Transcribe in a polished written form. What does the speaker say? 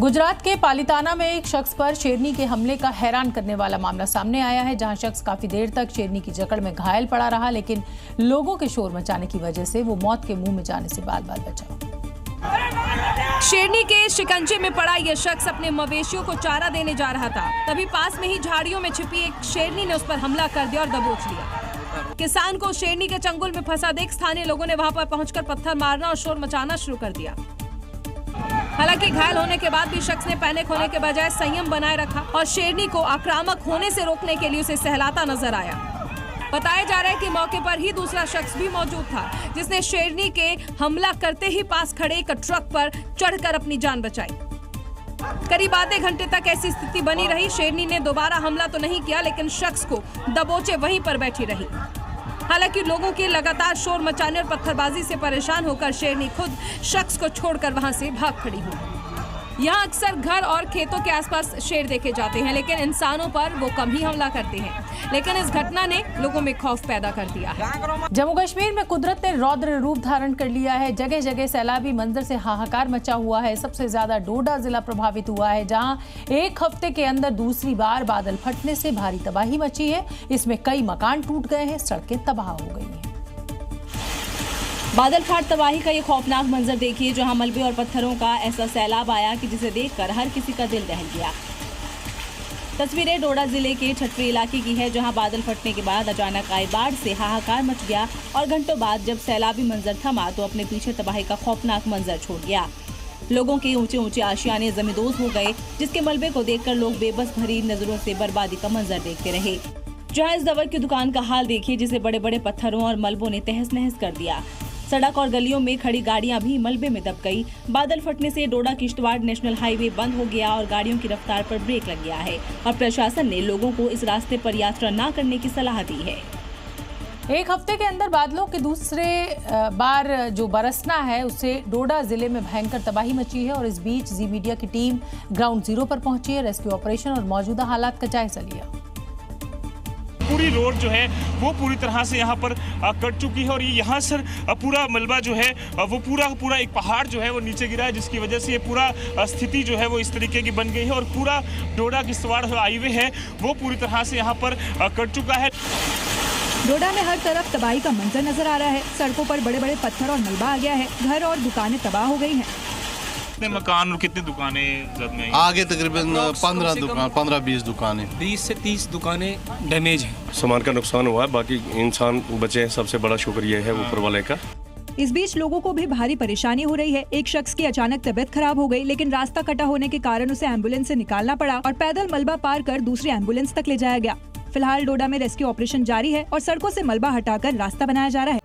गुजरात के पालिताना में एक शख्स पर शेरनी के हमले का हैरान करने वाला मामला सामने आया है, जहां शख्स काफी देर तक शेरनी की जकड़ में घायल पड़ा रहा, लेकिन लोगों के शोर मचाने की वजह से वो मौत के मुंह में जाने से बाल बाल बचा। शेरनी के शिकंजे में पड़ा यह शख्स अपने मवेशियों को चारा देने जा रहा था, तभी पास में ही झाड़ियों में छिपी एक शेरनी ने उस पर हमला कर दिया और दबोच लिया। किसान को शेरनी के चंगुल में फंसा देख स्थानीय लोगों ने वहां पर पहुंचकर पत्थर मारना और शोर मचाना शुरू कर दिया। हालांकि घायल होने के बाद भी शख्स ने पैनिक होने के बजाय संयम बनाए रखा और शेरनी को आक्रामक होने से रोकने के लिए उसे सहलाता नजर आया। बताया जा रहा है कि मौके पर ही दूसरा शख्स भी मौजूद था, जिसने शेरनी के हमला करते ही पास खड़े एक ट्रक पर चढ़कर अपनी जान बचाई। करीब आधे घंटे तक ऐसी स्थिति बनी रही। शेरनी ने दोबारा हमला तो नहीं किया, लेकिन शख्स को दबोचे वहीं पर बैठी रही। हालांकि लोगों के लगातार शोर मचाने और पत्थरबाजी से परेशान होकर शेरनी खुद शख्स को छोड़कर वहां से भाग खड़ी हुई। यहाँ अक्सर घर और खेतों के आसपास शेर देखे जाते हैं, लेकिन इंसानों पर वो कम ही हमला करते हैं। लेकिन इस घटना ने लोगों में खौफ पैदा कर दिया है। जम्मू कश्मीर में कुदरत ने रौद्र रूप धारण कर लिया है। जगह जगह सैलाबी मंजर से हाहाकार मचा हुआ है। सबसे ज्यादा डोडा जिला प्रभावित हुआ है, जहां एक हफ्ते के अंदर दूसरी बार बादल फटने से भारी तबाही मची है। इसमें कई मकान टूट गए हैं, सड़कें तबाह हो गई हैं। बादल फाट तबाही का ये खौफनाक मंजर देखिए, जहां मलबे और पत्थरों का ऐसा सैलाब आया कि जिसे देखकर हर किसी का दिल दहल गया। तस्वीरें डोडा जिले के छटरी इलाके की है, जहां बादल फटने के बाद अचानक आई बाढ़ से हाहाकार मच गया और घंटों बाद जब सैलाबी मंजर थमा तो अपने पीछे तबाही का खौफनाक मंजर छोड़ गया। लोगों के ऊंचे ऊंचे आशियाने जमींदोज हो गए, जिसके मलबे को देखकर लोग बेबस भरी नजरों से बर्बादी का मंजर देखते रहे। जहां इस दवर की दुकान का हाल देखिए, जिसे बड़े बड़े पत्थरों और मलबों ने तहस नहस कर दिया। सड़क और गलियों में खड़ी गाड़ियां भी मलबे में दब गई। बादल फटने से डोडा किश्तवाड़ नेशनल हाईवे बंद हो गया और गाड़ियों की रफ्तार पर ब्रेक लग गया है और प्रशासन ने लोगों को इस रास्ते पर यात्रा न करने की सलाह दी है। एक हफ्ते के अंदर बादलों के दूसरे बार जो बरसना है, उससे डोडा जिले में भयंकर तबाही मची है और इस बीच जी मीडिया की टीम ग्राउंड जीरो पर पहुंची है। रेस्क्यू ऑपरेशन और मौजूदा हालात का जायजा लिया। पूरी रोड जो है वो पूरी तरह से यहाँ पर कट चुकी है और ये यहाँ सर पूरा मलबा जो है वो पूरा एक पहाड़ जो है वो नीचे गिरा है, जिसकी वजह से ये पूरा स्थिति जो है वो इस तरीके की बन गई है और पूरा डोडा किश्तवाड़ हाईवे है वो पूरी तरह से यहाँ पर कट चुका है। डोडा में हर तरफ तबाही का मंजर नजर आ रहा है। सड़कों पर बड़े बड़े पत्थर और मलबा आ गया है। घर और दुकानें तबाह हो गई हैं। कितने मकान और कितनी दुकानें में? आगे तकरीबन 15-20 दुकानें, 20 से 30 दुकानें डैमेज हैं। सामान का नुकसान हुआ है, बाकी इंसान बचे हैं। सबसे बड़ा शुक्रिया है ऊपर वाले का। इस बीच लोगों को भी भारी परेशानी हो रही है। एक शख्स की अचानक तबीयत खराब हो गई, लेकिन रास्ता कटा होने के कारण उसे एम्बुलेंस से निकालना पड़ा और पैदल मलबा पार कर दूसरी एम्बुलेंस तक ले जाया गया। फिलहाल डोडा में रेस्क्यू ऑपरेशन जारी है और सड़कों से मलबा हटाकर रास्ता बनाया जा रहा है।